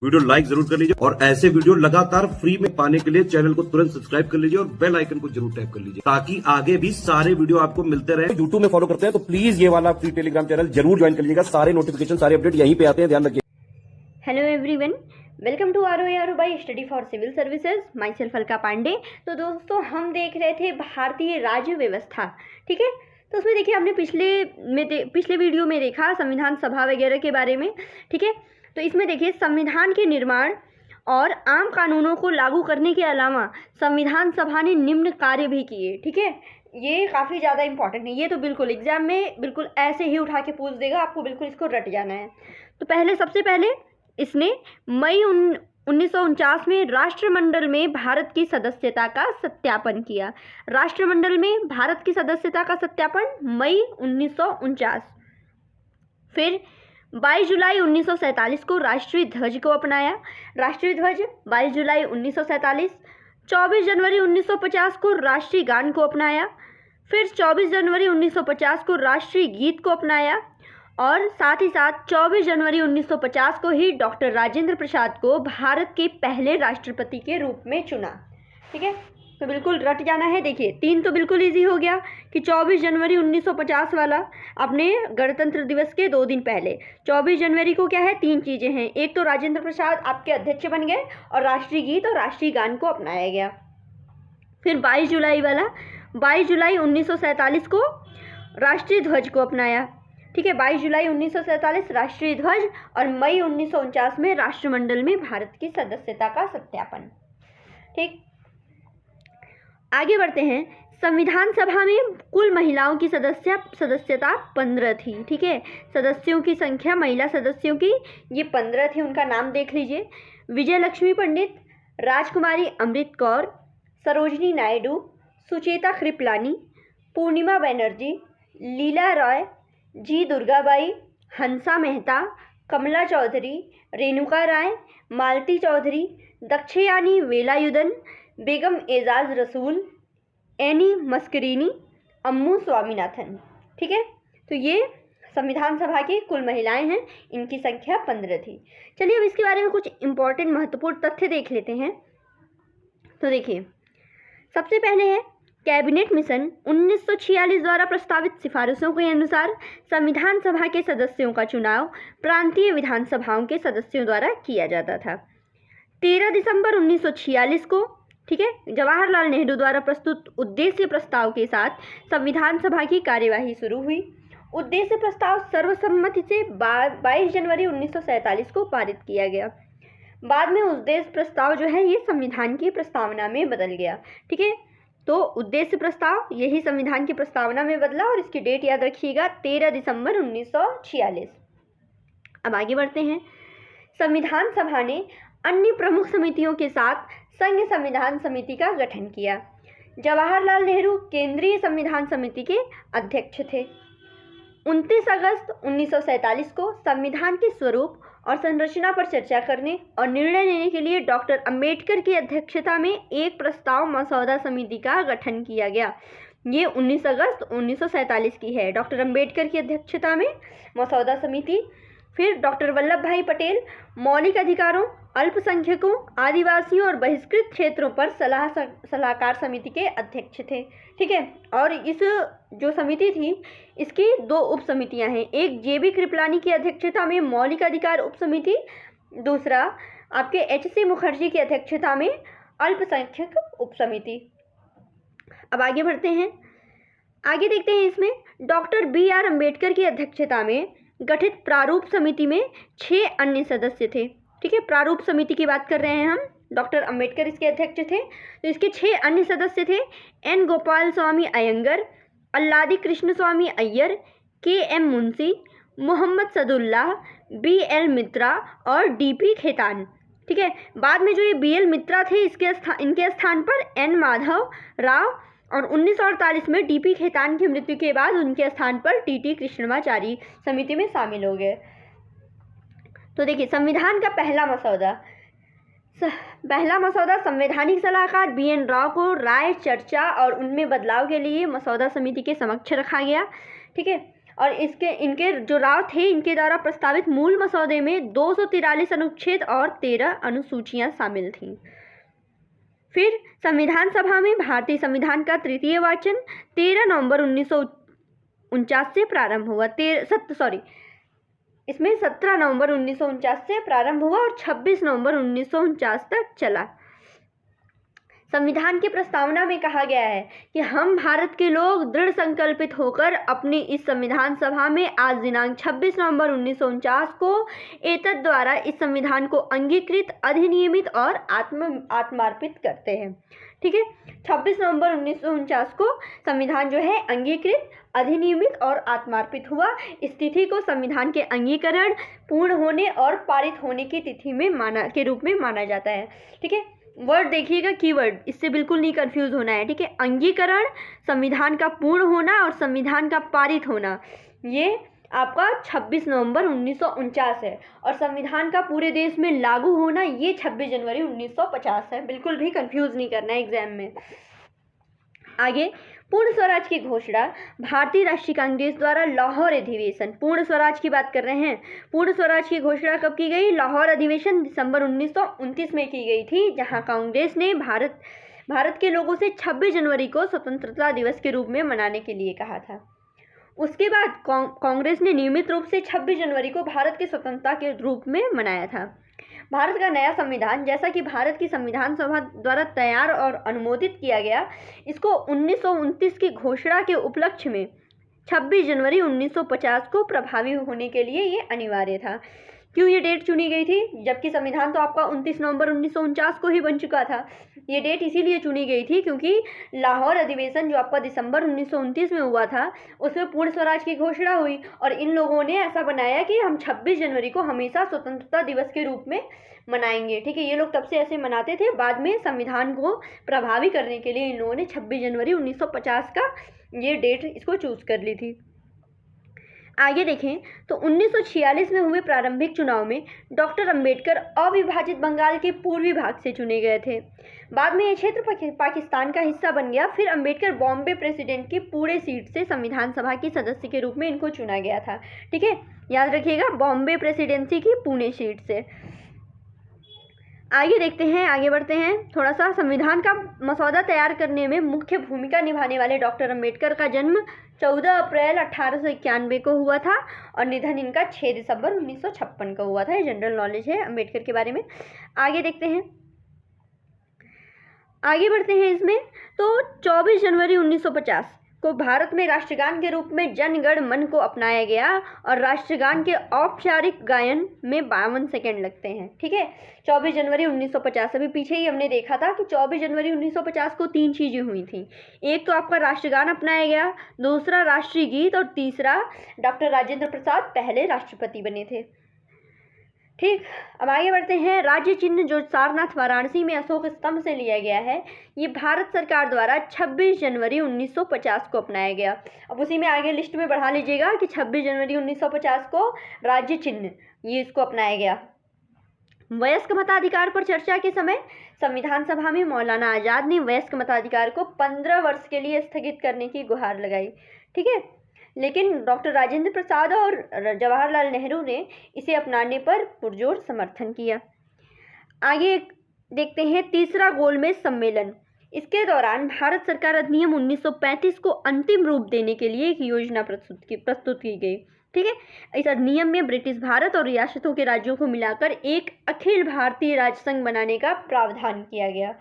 Video like जरूर कर लीजिए और ऐसे वीडियो लगातार फ्री में पाने के लिए चैनल को तुरंत सब्सक्राइब कर लीजिए और बेल आइकन को जरूर टैप कर लीजिए ताकि आगे भी सारे वीडियो आपको मिलते रहे। यूट्यूब में फॉलो करते हैं तो प्लीज ये वाला फ्री टेलीग्राम चैनल जरूर ज्वाइन कर लीजिएगा। सारे नोटिफिकेशन सारे अपडेट यहीं पे आते हैं, ध्यान रखिए। Hello everyone, welcome to R by study for civil services. Myself Alka Pandey. तो दोस्तों, हम देख रहे थे भारतीय राज्य व्यवस्था, ठीक है। तो उसमें देखिए, हमने पिछले वीडियो में देखा संविधान सभा वगैरह के बारे में, ठीक है। तो इसमें देखिए, संविधान के निर्माण और आम कानूनों को लागू करने के अलावा संविधान सभा ने निम्न कार्य भी किए, ठीक है। ये काफ़ी ज़्यादा इंपॉर्टेंट है, ये तो बिल्कुल एग्जाम में बिल्कुल ऐसे ही उठा के पूछ देगा, आपको बिल्कुल इसको रट जाना है। तो सबसे पहले इसने मई 1949 में राष्ट्रमंडल में भारत की सदस्यता का सत्यापन किया। राष्ट्रमंडल में भारत की सदस्यता का सत्यापन मई 1949। फिर 22 जुलाई 1947 को राष्ट्रीय ध्वज को अपनाया। राष्ट्रीय ध्वज 22 जुलाई 1947। 24 जनवरी 1950 को राष्ट्रीय गान को अपनाया। फिर 24 जनवरी 1950 को राष्ट्रीय गीत को अपनाया और साथ ही साथ 24 जनवरी 1950 को ही डॉक्टर राजेंद्र प्रसाद को भारत के पहले राष्ट्रपति के रूप में चुना, ठीक है। तो बिल्कुल रट जाना है। देखिए, 3 तो बिल्कुल इजी हो गया कि 24 जनवरी 1950 वाला अपने गणतंत्र दिवस के 2 दिन पहले। 24 जनवरी को क्या है, 3 चीज़ें हैं। एक तो राजेंद्र प्रसाद आपके अध्यक्ष बन गए और राष्ट्रीय गीत और राष्ट्रीय गान को अपनाया गया। फिर 22 जुलाई वाला, 22 जुलाई 1947 को राष्ट्रीय ध्वज को अपनाया, ठीक है। 22 जुलाई 1947 राष्ट्रीय ध्वज और मई 1949 में राष्ट्रमंडल में भारत की सदस्यता का सत्यापन, ठीक। आगे बढ़ते हैं। संविधान सभा में कुल महिलाओं की सदस्यता 15 थी, ठीक है। सदस्यों की संख्या, महिला सदस्यों की, ये 15 थी। उनका नाम देख लीजिए: विजय लक्ष्मी पंडित, राजकुमारी अमृत कौर, सरोजनी नायडू, सुचेता कृपलानी, पूर्णिमा बनर्जी, लीला रॉय, जी दुर्गाबाई, हंसा मेहता, कमला चौधरी, रेणुका राय, मालती चौधरी, दक्षयानी वेलायुधन, बेगम एजाज रसूल, एनी मस्करीनी, अम्मू स्वामीनाथन, ठीक है। तो ये संविधान सभा की कुल महिलाएं हैं, इनकी संख्या 15 थी। चलिए अब इसके बारे में कुछ इंपॉर्टेंट महत्वपूर्ण तथ्य देख लेते हैं। तो देखिए, सबसे पहले है कैबिनेट मिशन 1946 द्वारा प्रस्तावित सिफारिशों के अनुसार संविधान सभा के सदस्यों का चुनाव प्रांतीय विधानसभाओं के सदस्यों द्वारा किया जाता था। 13 दिसंबर 1946 को, ठीक है, जवाहरलाल नेहरू द्वारा प्रस्तुत उद्देश्य प्रस्ताव के साथ संविधान सभा की कार्यवाही शुरू हुई। उद्देश्य प्रस्ताव सर्वसम्मति से 22 जनवरी 1947 को पारित किया गया। बाद में उद्देश्य प्रस्ताव जो है ये संविधान की प्रस्तावना में बदल गया, ठीक है। तो उद्देश्य प्रस्ताव यही संविधान की प्रस्तावना में बदला और इसकी डेट याद रखिएगा, 13 दिसंबर 1946। अब आगे बढ़ते हैं। संविधान सभा ने अन्य प्रमुख समितियों के साथ संघ संविधान समिति का गठन किया। जवाहरलाल नेहरू केंद्रीय संविधान समिति के अध्यक्ष थे। 29 अगस्त 1947 को संविधान के स्वरूप और संरचना पर चर्चा करने और निर्णय लेने के लिए डॉक्टर अंबेडकर की अध्यक्षता में एक प्रस्ताव मसौदा समिति का गठन किया गया। ये 19 अगस्त 1947 की है, डॉक्टर अंबेडकर की अध्यक्षता में मसौदा समिति। फिर डॉक्टर वल्लभ भाई पटेल मौलिक अधिकारों, अल्पसंख्यकों, आदिवासियों और बहिष्कृत क्षेत्रों पर सलाहकार समिति के अध्यक्ष थे, ठीक है। और इस जो समिति थी इसकी 2 उप समितियां हैं। एक जेबी कृपलानी की अध्यक्षता में मौलिक अधिकार उप समिति, दूसरा आपके एचसी मुखर्जी की अध्यक्षता में अल्पसंख्यक उप समिति। अब आगे बढ़ते हैं। आगे देखते हैं, इसमें डॉक्टर BR अम्बेडकर की अध्यक्षता में गठित प्रारूप समिति में 6 अन्य सदस्य थे, ठीक है। प्रारूप समिति की बात कर रहे हैं हम, डॉक्टर अंबेडकर इसके अध्यक्ष थे। तो इसके 6 अन्य सदस्य थे: N गोपाल स्वामी अयंगर, अल्लादी कृष्ण स्वामी अय्यर, KM मुंशी, मोहम्मद सदुल्लाह, BL मित्रा और DP खेतान, ठीक है। बाद में जो ये BL मित्रा थे इनके स्थान पर N माधव राव और 1948 में DP खेतान की मृत्यु के बाद उनके स्थान पर TT कृष्णमाचारी समिति में शामिल हो गए। तो देखिए, संविधान का पहला मसौदा संवैधानिक सलाहकार BN राव को राय, चर्चा और उनमें बदलाव के लिए मसौदा समिति के समक्ष रखा गया, ठीक है। और इनके जो राव थे, इनके द्वारा प्रस्तावित मूल मसौदे में 243 अनुच्छेद और 13 अनुसूचियां शामिल थीं। फिर संविधान सभा में भारतीय संविधान का तृतीय वाचन 13 नवंबर 1949 से प्रारंभ हुआ। इसमें 17 नवंबर 1949 से प्रारंभ हुआ और 26 नवंबर 1949 तक चला। संविधान की प्रस्तावना में कहा गया है कि हम भारत के लोग दृढ़ संकल्पित होकर अपनी इस संविधान सभा में आज दिनांक 26 नवंबर 1949 को एतद द्वारा इस संविधान को अंगीकृत, अधिनियमित और आत्मार्पित करते हैं। ठीक है, 26 नवंबर 1949 को संविधान जो है अंगीकृत, अधिनियमित और आत्मार्पित हुआ। इस तिथि को संविधान के अंगीकरण, पूर्ण होने और पारित होने की तिथि के रूप में माना जाता है। ठीक है, वर्ड देखिएगा, कीवर्ड, इससे बिल्कुल नहीं कंफ्यूज होना है। ठीक है, अंगीकरण, संविधान का पूर्ण होना और संविधान का पारित होना, ये आपका 26 नवंबर 1949 है। और संविधान का पूरे देश में लागू होना ये 26 जनवरी 1950 है। बिल्कुल भी कंफ्यूज नहीं करना है एग्जाम में। आगे, पूर्ण स्वराज की घोषणा भारतीय राष्ट्रीय कांग्रेस द्वारा लाहौर अधिवेशन, पूर्ण स्वराज की बात कर रहे हैं। पूर्ण स्वराज की घोषणा कब की गई? लाहौर अधिवेशन दिसंबर 1929 में की गई थी, जहां कांग्रेस ने भारत के लोगों से 26 जनवरी को स्वतंत्रता दिवस के रूप में मनाने के लिए कहा था। उसके बाद कांग्रेस ने नियमित रूप से 26 जनवरी को भारत की स्वतंत्रता के रूप में मनाया था। भारत का नया संविधान, जैसा कि भारत की संविधान सभा द्वारा तैयार और अनुमोदित किया गया, इसको 1929 की घोषणा के उपलक्ष्य में 26 जनवरी 1950 को प्रभावी होने के लिए ये अनिवार्य था। क्यों ये डेट चुनी गई थी, जबकि संविधान तो आपका 29 नवंबर 1949 को ही बन चुका था? ये डेट इसीलिए चुनी गई थी क्योंकि लाहौर अधिवेशन जो आपका दिसंबर 1929 में हुआ था, उसमें पूर्ण स्वराज की घोषणा हुई और इन लोगों ने ऐसा बनाया कि हम 26 जनवरी को हमेशा स्वतंत्रता दिवस के रूप में मनाएंगे। ठीक है, ये लोग तब से ऐसे मनाते थे। बाद में संविधान को प्रभावी करने के लिए इन लोगों ने 26 जनवरी 1950 का ये डेट इसको चूज कर ली थी। आगे देखें तो 1946 में हुए प्रारंभिक चुनाव में डॉक्टर अंबेडकर अविभाजित बंगाल के पूर्वी भाग से चुने गए थे। बाद में ये क्षेत्र पाकिस्तान का हिस्सा बन गया। फिर अंबेडकर बॉम्बे प्रेसिडेंट की पुणे सीट से संविधान सभा के सदस्य के रूप में इनको चुना गया था। ठीक है, याद रखिएगा, बॉम्बे प्रेसिडेंसी की पुणे सीट से। आगे देखते हैं, आगे बढ़ते हैं थोड़ा सा। संविधान का मसौदा तैयार करने में मुख्य भूमिका निभाने वाले डॉक्टर अंबेडकर का जन्म 14 अप्रैल 1891 को हुआ था और निधन इनका 6 दिसंबर 1956 को हुआ था। ये जनरल नॉलेज है अंबेडकर के बारे में। आगे देखते हैं, आगे बढ़ते हैं इसमें। तो 24 जनवरी 1950 को भारत में राष्ट्रगान के रूप में जन गण मन को अपनाया गया और राष्ट्रगान के औपचारिक गायन में 52 सेकेंड लगते हैं। ठीक है, 24 जनवरी 1950, अभी पीछे ही हमने देखा था कि 24 जनवरी 1950 को 3 चीज़ें हुई थी। एक तो आपका राष्ट्रगान अपनाया गया, दूसरा राष्ट्रीय गीत और तीसरा डॉक्टर राजेंद्र प्रसाद पहले राष्ट्रपति बने थे। ठीक, अब आगे बढ़ते हैं। राज्य चिन्ह जो सारनाथ वाराणसी में अशोक स्तंभ से लिया गया है, ये भारत सरकार द्वारा 26 जनवरी 1950 को अपनाया गया। अब उसी में आगे लिस्ट में बढ़ा लीजिएगा कि 26 जनवरी 1950 को राज्य चिन्ह ये इसको अपनाया गया। वयस्क मताधिकार पर चर्चा के समय संविधान सभा में मौलाना आज़ाद ने वयस्क मताधिकार को 15 वर्ष के लिए स्थगित करने की गुहार लगाई। ठीक है, लेकिन डॉक्टर राजेंद्र प्रसाद और जवाहरलाल नेहरू ने इसे अपनाने पर पुरजोर समर्थन किया। आगे देखते हैं, तीसरा गोलमेज सम्मेलन। इसके दौरान भारत सरकार अधिनियम 1935 को अंतिम रूप देने के लिए एक योजना प्रस्तुत की गई। ठीक है, इस अधिनियम में ब्रिटिश भारत और रियासतों के राज्यों को मिलाकर एक अखिल भारतीय राजसंघ बनाने का प्रावधान किया गया।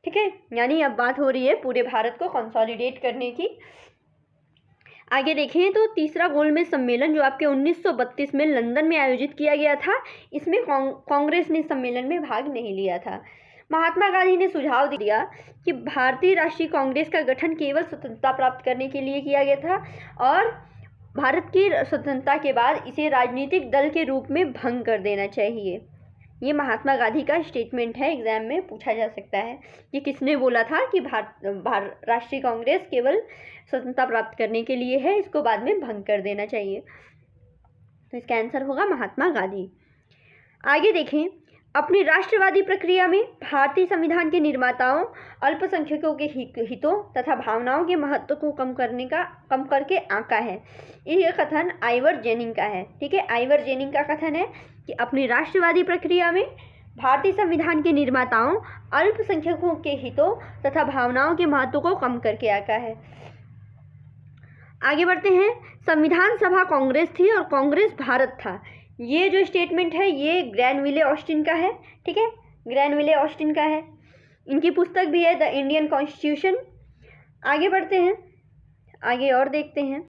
ठीक है, यानी अब बात हो रही है पूरे भारत को कंसोलिडेट करने की। आगे देखें तो तीसरा गोलमेज सम्मेलन जो आपके 1932 में लंदन में आयोजित किया गया था, इसमें कांग्रेस ने सम्मेलन में भाग नहीं लिया था। महात्मा गांधी ने सुझाव दिया कि भारतीय राष्ट्रीय कांग्रेस का गठन केवल स्वतंत्रता प्राप्त करने के लिए किया गया था और भारत की स्वतंत्रता के बाद इसे राजनीतिक दल के रूप में भंग कर देना चाहिए। ये महात्मा गांधी का स्टेटमेंट है, एग्जाम में पूछा जा सकता है कि किसने बोला था कि राष्ट्रीय कांग्रेस केवल स्वतंत्रता प्राप्त करने के लिए है, इसको बाद में भंग कर देना चाहिए। तो इसका आंसर होगा महात्मा गांधी। आगे देखें, अपनी राष्ट्रवादी प्रक्रिया में भारतीय संविधान के निर्माताओं अल्पसंख्यकों के हितों तथा भावनाओं के महत्व को कम करके आंका है। ये कथन आइवर जेनिंग का है। ठीक है, आइवर जेनिंग का कथन है कि अपनी राष्ट्रवादी प्रक्रिया में भारतीय संविधान के निर्माताओं अल्पसंख्यकों के हितों तथा भावनाओं के महत्व को कम करके आंका है। आगे बढ़ते हैं। संविधान सभा कांग्रेस थी और कांग्रेस भारत था। ये जो स्टेटमेंट है ये ग्रैनविले ऑस्टिन का है। ठीक है, ग्रैनविले ऑस्टिन का है। इनकी पुस्तक भी है द इंडियन कॉन्स्टिट्यूशन। आगे बढ़ते हैं, आगे और देखते हैं।